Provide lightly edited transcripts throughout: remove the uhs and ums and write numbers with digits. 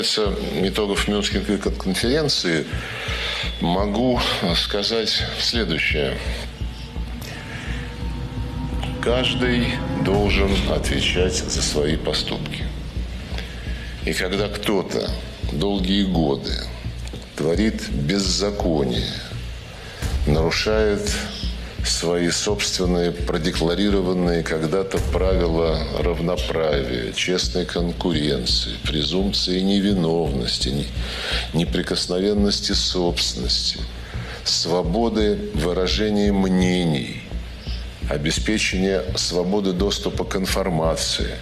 Итогов Мюнхенской конференции могу сказать следующее. Каждый должен отвечать за свои поступки. И когда кто-то долгие годы творит беззаконие, нарушает свои собственные продекларированные когда-то правила равноправия, честной конкуренции, презумпции невиновности, неприкосновенности собственности, свободы выражения мнений, обеспечения свободы доступа к информации,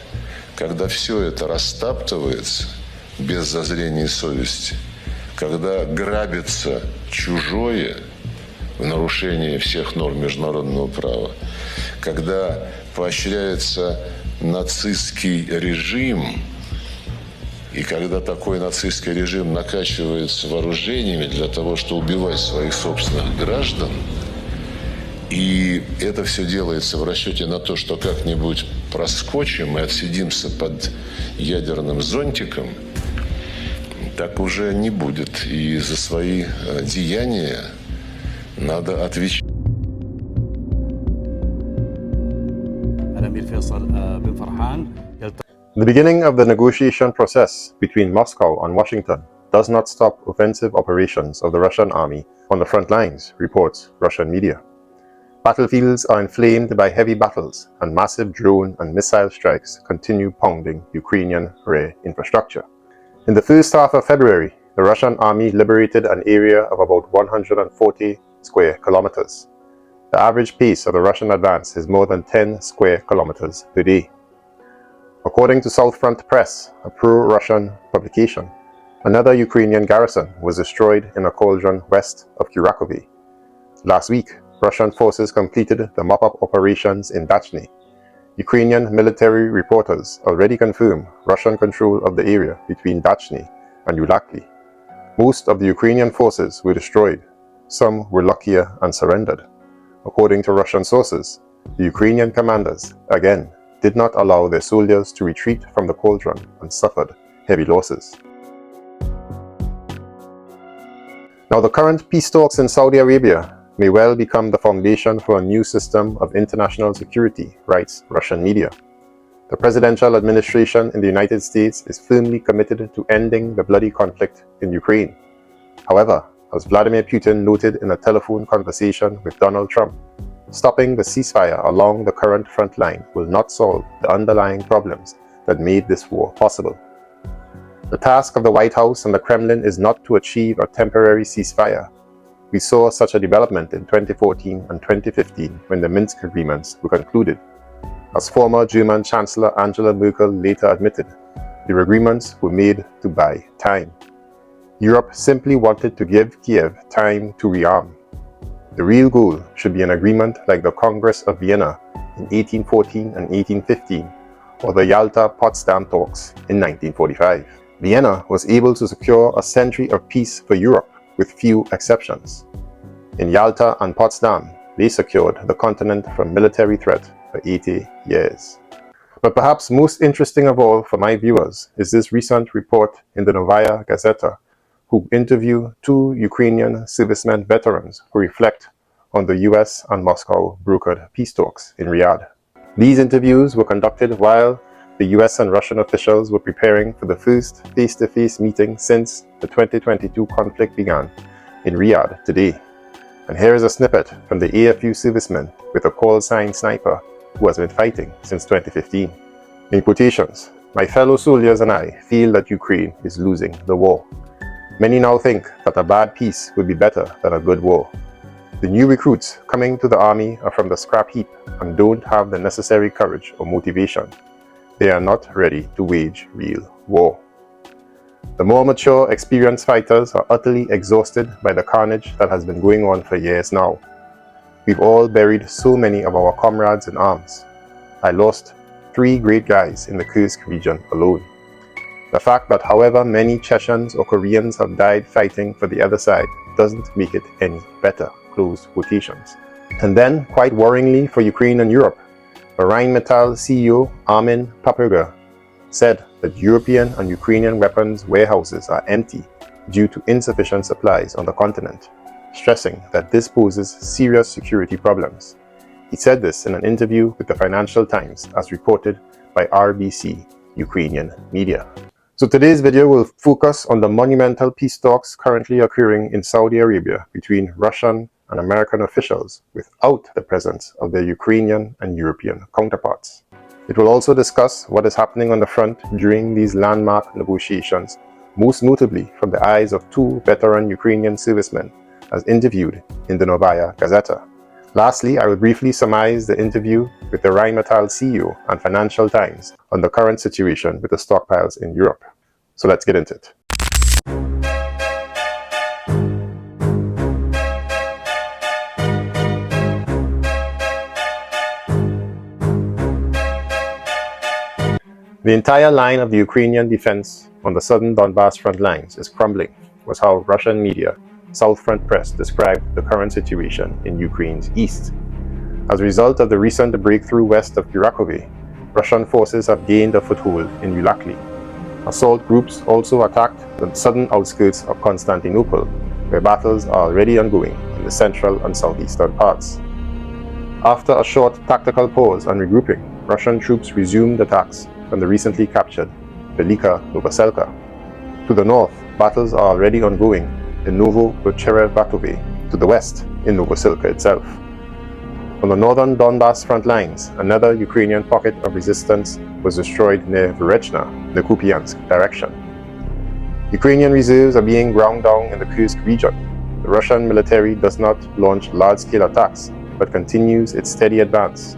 когда все это растаптывается без зазрения совести, когда грабится чужое в нарушении всех норм международного права, когда поощряется нацистский режим, и когда такой нацистский режим накачивается вооружениями для того, чтобы убивать своих собственных граждан, и это все делается в расчете на то, что как-нибудь проскочим и отсидимся под ядерным зонтиком, так уже не будет. И за свои деяния надо отвечать. The beginning of the negotiation process between Moscow and Washington does not stop offensive operations of the Russian army on the front lines, reports Russian media. Battlefields are inflamed by heavy battles, and massive drone and missile strikes continue pounding Ukrainian rear infrastructure. In the first half of February, the Russian army liberated an area of about 140 square kilometers. The average pace of the Russian advance is more than 10 square kilometers per day. According to South Front Press, a pro-Russian publication, another Ukrainian garrison was destroyed in a cauldron west of Kurakhove. Last week, Russian forces completed the mop-up operations in Dachne. Ukrainian military reporters already confirm Russian control of the area between Dachne and Ulakly. Most of the Ukrainian forces were destroyed. Some were luckier and surrendered. According to Russian sources, the Ukrainian commanders, again, did not allow their soldiers to retreat from the cauldron and suffered heavy losses. Now, the current peace talks in Saudi Arabia may well become the foundation for a new system of international security, writes Russian media. The presidential administration in the United States is firmly committed to ending the bloody conflict in Ukraine. However, as Vladimir Putin noted in a telephone conversation with Donald Trump, stopping the ceasefire along the current front line will not solve the underlying problems that made this war possible. The task of the White House and the Kremlin is not to achieve a temporary ceasefire. We saw such a development in 2014 and 2015 when the Minsk agreements were concluded. As former German Chancellor Angela Merkel later admitted, the agreements were made to buy time. Europe simply wanted to give Kiev time to rearm. The real goal should be an agreement like the Congress of Vienna in 1814 and 1815, or the Yalta-Potsdam talks in 1945. Vienna was able to secure a century of peace for Europe, with few exceptions. In Yalta and Potsdam, they secured the continent from military threat for 80 years. But perhaps most interesting of all for my viewers is this recent report in the Novaya Gazeta, who interview two Ukrainian servicemen veterans who reflect on the US and Moscow brokered peace talks in Riyadh. These interviews were conducted while the US and Russian officials were preparing for the first face-to-face meeting since the 2022 conflict began in Riyadh today. And here is a snippet from the AFU serviceman with a call sign sniper who has been fighting since 2015. In quotations, "My fellow soldiers and I feel that Ukraine is losing the war. Many now think that a bad peace would be better than a good war. The new recruits coming to the army are from the scrap heap and don't have the necessary courage or motivation. They are not ready to wage real war. The more mature, experienced fighters are utterly exhausted by the carnage that has been going on for years now. We've all buried so many of our comrades in arms. I lost 3 great guys in the Kursk region alone. The fact that however many Chechens or Koreans have died fighting for the other side doesn't make it any better." Close quotations. And then, quite worryingly for Ukraine and Europe, the Rheinmetall CEO Armin Papperger said that European and Ukrainian weapons warehouses are empty due to insufficient supplies on the continent, stressing that this poses serious security problems. He said this in an interview with the Financial Times as reported by RBC Ukrainian media. So today's video will focus on the monumental peace talks currently occurring in Saudi Arabia between Russian and American officials without the presence of their Ukrainian and European counterparts. It will also discuss what is happening on the front during these landmark negotiations, most notably from the eyes of two veteran Ukrainian servicemen as interviewed in the Novaya Gazeta. Lastly, I will briefly surmise the interview with the Rheinmetall CEO and Financial Times on the current situation with the stockpiles in Europe. So let's get into it. The entire line of the Ukrainian defense on the southern Donbas front lines is crumbling, was how Russian media South Front Press described the current situation in Ukraine's east. As a result of the recent breakthrough west of Kurakhove, Russian forces have gained a foothold in Ulakly. Assault groups also attacked the southern outskirts of Constantinople, where battles are already ongoing in the central and southeastern parts. After a short tactical pause and regrouping, Russian troops resumed attacks from the recently captured Velika Novoselka. To the north, battles are already ongoing in Novocherevatovo, to the west in Novosilka itself. On the northern Donbas front lines, another Ukrainian pocket of resistance was destroyed near Verechna, the Kupiansk direction. Ukrainian reserves are being ground down in the Kursk region. The Russian military does not launch large-scale attacks, but continues its steady advance.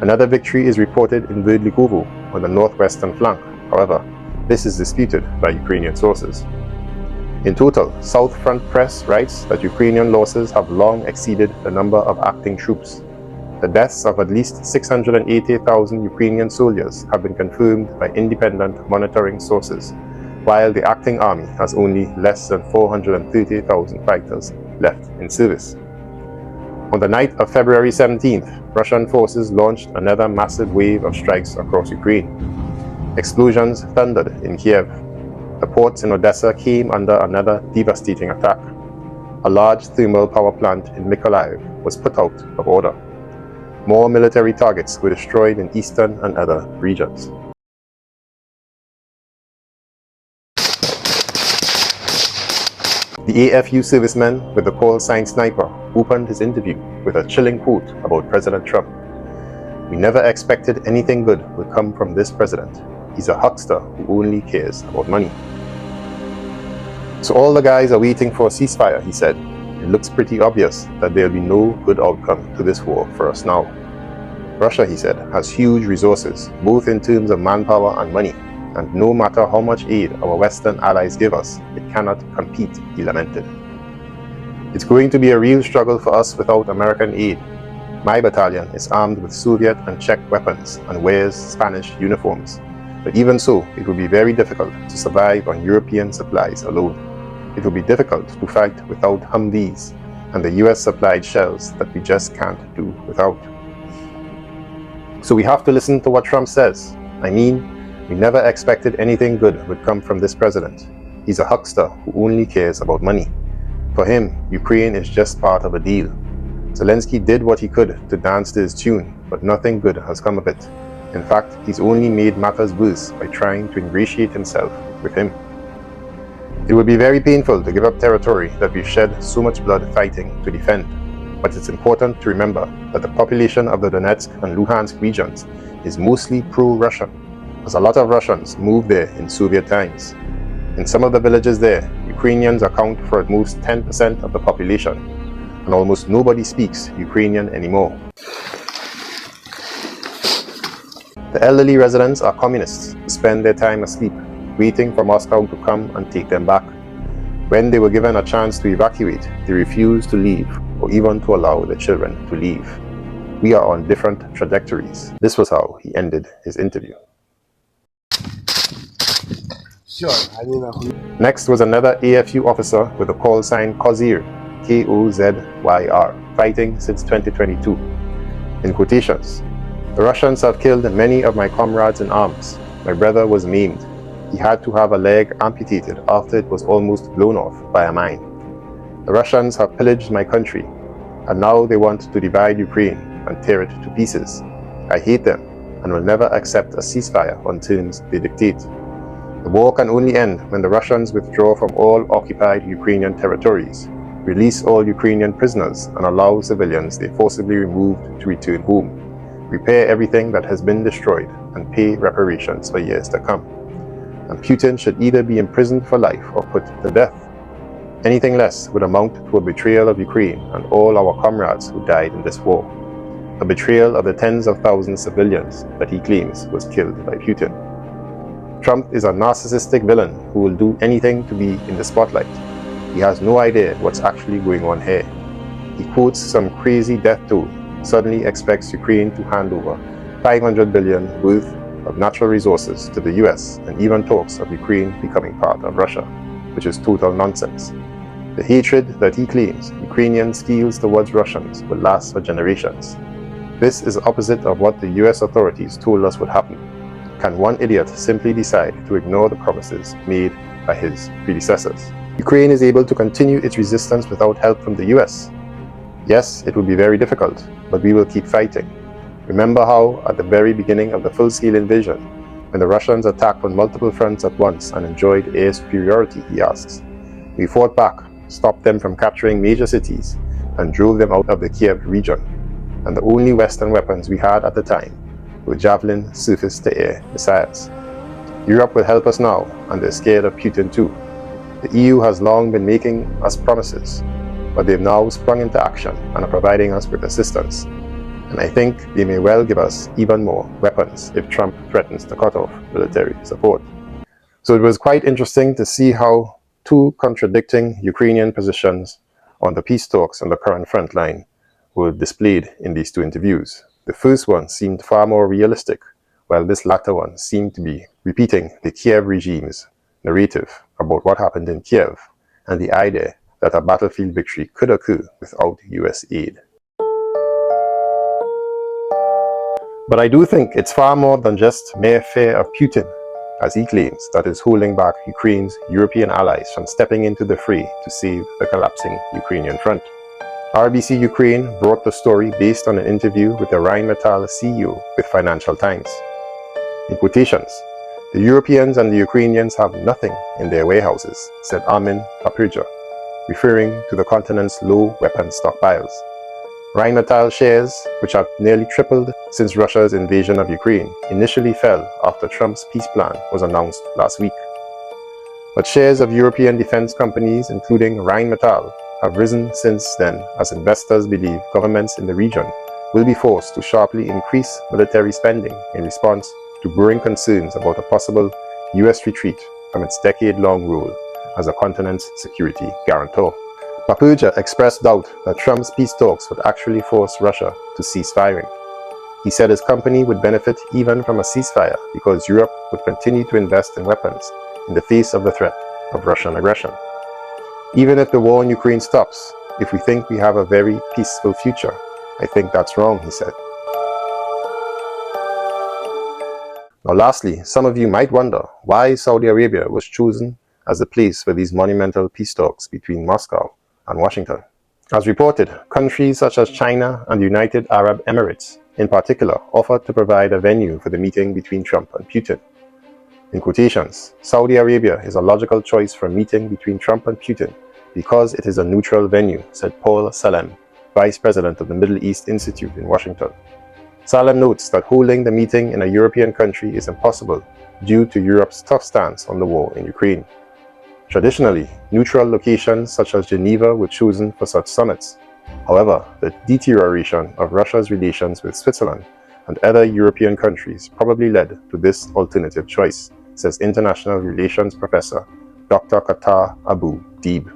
Another victory is reported in Ulakly on the northwestern flank. However, this is disputed by Ukrainian sources. In total, South Front Press writes that Ukrainian losses have long exceeded the number of acting troops. The deaths of at least 680,000 Ukrainian soldiers have been confirmed by independent monitoring sources, while the acting army has only less than 430,000 fighters left in service. On the night of February 17th, Russian forces launched another massive wave of strikes across Ukraine. Explosions thundered in Kiev. The ports in Odessa came under another devastating attack. A large thermal power plant in Mykolaiv was put out of order. More military targets were destroyed in eastern and other regions. The AFU serviceman with the call sign Sniper opened his interview with a chilling quote about President Trump. "We never expected anything good would come from this president. He's a huckster who only cares about money." So all the guys are waiting for a ceasefire, he said. It looks pretty obvious that there'll be no good outcome to this war for us now. Russia, he said, has huge resources, both in terms of manpower and money, and no matter how much aid our Western allies give us, it cannot compete, he lamented. "It's going to be a real struggle for us without American aid. My battalion is armed with Soviet and Czech weapons and wears Spanish uniforms. But even so, it will be very difficult to survive on European supplies alone. It will be difficult to fight without Humvees and the US-supplied shells that we just can't do without." So we have to listen to what Trump says. I mean, we never expected anything good would come from this president. He's a huckster who only cares about money. For him, Ukraine is just part of a deal. Zelensky did what he could to dance to his tune, but nothing good has come of it. In fact, he's only made matters worse by trying to ingratiate himself with him. It would be very painful to give up territory that we've shed so much blood fighting to defend. But it's important to remember that the population of the Donetsk and Luhansk regions is mostly pro-Russian, as a lot of Russians moved there in Soviet times. In some of the villages there, Ukrainians account for at most 10% of the population, and almost nobody speaks Ukrainian anymore. The elderly residents are communists who spend their time asleep, waiting for Moscow to come and take them back. When they were given a chance to evacuate, they refused to leave or even to allow their children to leave. We are on different trajectories. This was how he ended his interview. Next was another AFU officer with the call sign Kozyr, K-O-Z-Y-R, fighting since 2022. In quotations, "The Russians have killed many of my comrades in arms. my brother was maimed. He had to have a leg amputated after it was almost blown off by a mine. The Russians have pillaged my country, and now they want to divide Ukraine and tear it to pieces. I hate them and will never accept a ceasefire on terms they dictate. The war can only end when the Russians withdraw from all occupied Ukrainian territories, release all Ukrainian prisoners, and allow civilians they forcibly removed to return home, repair everything that has been destroyed, and pay reparations for years to come. And Putin should either be imprisoned for life or put to death. Anything less would amount to a betrayal of Ukraine and all our comrades who died in this war. A betrayal of the tens of thousands of civilians that he claims was killed by Putin. Trump is a narcissistic villain who will do anything to be in the spotlight. He has no idea what's actually going on here. He quotes some crazy death toll, suddenly expects Ukraine to hand over $500 billion worth of natural resources to the US, and even talks of Ukraine becoming part of Russia, which is total nonsense. The hatred that he claims Ukrainians feel towards Russians will last for generations. This is opposite of what the US authorities told us would happen. Can one idiot simply decide to ignore the promises made by his predecessors? Ukraine is able to continue its resistance without help from the US. Yes, it will be very difficult, but we will keep fighting. Remember how, at the very beginning of the full-scale invasion, when the Russians attacked on multiple fronts at once and enjoyed air superiority, he asks. We fought back, stopped them from capturing major cities, and drove them out of the Kiev region. And the only Western weapons we had at the time were Javelin surface-to-air missiles. Europe will help us now, and they're scared of Putin too. The EU has long been making us promises, but they've now sprung into action and are providing us with assistance. And I think they may well give us even more weapons if Trump threatens to cut off military support. So it was quite interesting to see how two contradicting Ukrainian positions on the peace talks on the current front line were displayed in these two interviews. The first one seemed far more realistic, while this latter one seemed to be repeating the Kiev regime's narrative about what happened in Kiev and the idea that a battlefield victory could occur without US aid. But I do think it's far more than just mere fear of Putin, as he claims, that is holding back Ukraine's European allies from stepping into the fray to save the collapsing Ukrainian front. RBC Ukraine brought the story based on an interview with the Rheinmetall CEO with Financial Times. In quotations, the Europeans and the Ukrainians have nothing in their warehouses, said Armin Papirja, referring to the continent's low weapon stockpiles. Rheinmetall shares, which have nearly tripled since Russia's invasion of Ukraine, initially fell after Trump's peace plan was announced last week. But shares of European defense companies, including Rheinmetall, have risen since then as investors believe governments in the region will be forced to sharply increase military spending in response to growing concerns about a possible US retreat from its decade-long role as a continent's security guarantor. Papirja expressed doubt that Trump's peace talks would actually force Russia to cease firing. He said his company would benefit even from a ceasefire because Europe would continue to invest in weapons in the face of the threat of Russian aggression. Even if the war in Ukraine stops, if we think we have a very peaceful future, I think that's wrong, he said. Now lastly, some of you might wonder why Saudi Arabia was chosen as the place for these monumental peace talks between Moscow and Washington. As reported, countries such as China and the United Arab Emirates, in particular, offered to provide a venue for the meeting between Trump and Putin. In quotations, Saudi Arabia is a logical choice for a meeting between Trump and Putin because it is a neutral venue, said Paul Salem, Vice President of the Middle East Institute in Washington. Salem notes that holding the meeting in a European country is impossible due to Europe's tough stance on the war in Ukraine. Traditionally, neutral locations such as Geneva were chosen for such summits. However, the deterioration of Russia's relations with Switzerland and other European countries probably led to this alternative choice, says international relations professor Dr. Qatar Abu Deeb.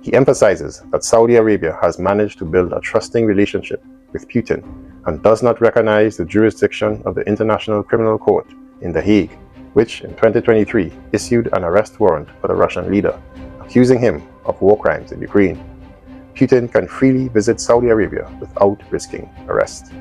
He emphasizes that Saudi Arabia has managed to build a trusting relationship with Putin and does not recognize the jurisdiction of the International Criminal Court in The Hague, which in 2023 issued an arrest warrant for the Russian leader, accusing him of war crimes in Ukraine. Putin can freely visit Saudi Arabia without risking arrest.